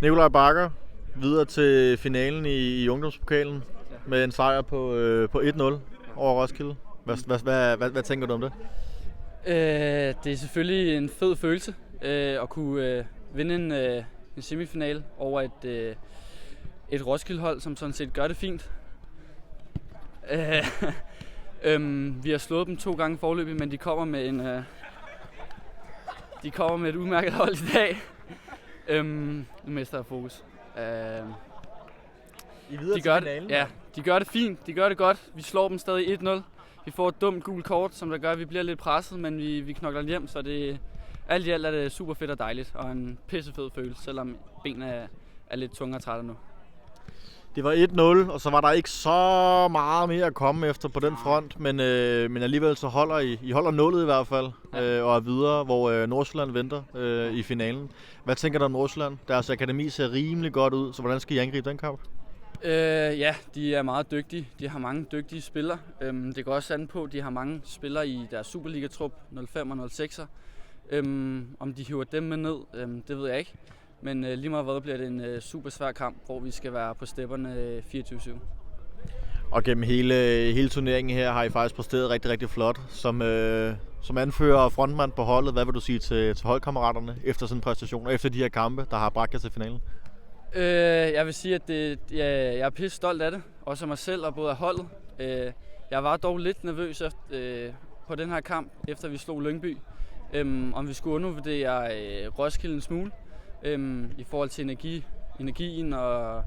Nikolaj Bakker videre til finalen i ungdomspokalen med en sejr på 1-0 over Roskilde. Hvad tænker du om det? Det er selvfølgelig en fed følelse at kunne vinde en semifinal over et Roskilde-hold, som sådan set gør det fint. Vi har slået dem 2 gange forløbig, men de kommer med et udmærket hold i dag. Nu mister jeg fokus. De gør det fint, de gør det godt. Vi slår dem stadig 1-0. Vi får et dumt gult kort, som der gør, at vi bliver lidt presset, men vi knokler hjem, så alt i alt er det super fedt og dejligt, og en pissefed følelse, selvom benene er lidt tunge og trætte nu. Det var 1-0, og så var der ikke så meget mere at komme efter på den front, men alligevel så holder I holder nullet i hvert fald, og er videre, hvor Nordsjælland venter i finalen. Hvad tænker du om Nordsjælland? Deres akademi ser rimelig godt ud, så hvordan skal I angribe den kamp? Ja, de er meget dygtige. De har mange dygtige spillere. Det går også an på, at de har mange spillere i deres Superliga-trup, 05 og 06'er. Om de hiver dem med ned, det ved jeg ikke. Men lige meget hvad bliver det en super svær kamp, hvor vi skal være på stepperne 24/7. Og gennem hele turneringen her har I faktisk præsteret rigtig, rigtig flot. Som anfører og frontmand på holdet, hvad vil du sige til holdkammeraterne efter sådan en præstation, og efter de her kampe, der har bragt jer til finalen? Jeg vil sige, at jeg er pisse stolt af det, også af mig selv og både af holdet. Jeg var dog lidt nervøs på den her kamp, efter vi slog Lyngby. Om vi skulle undervurdere Roskilde en smule i forhold til energien og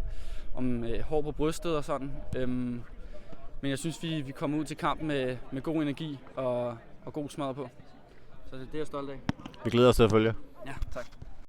om hår på brystet og sådan. Men jeg synes, vi kommer ud til kampen med god energi og god smad på. Så det er jeg stolt af. Vi glæder os til at følge. Ja, tak.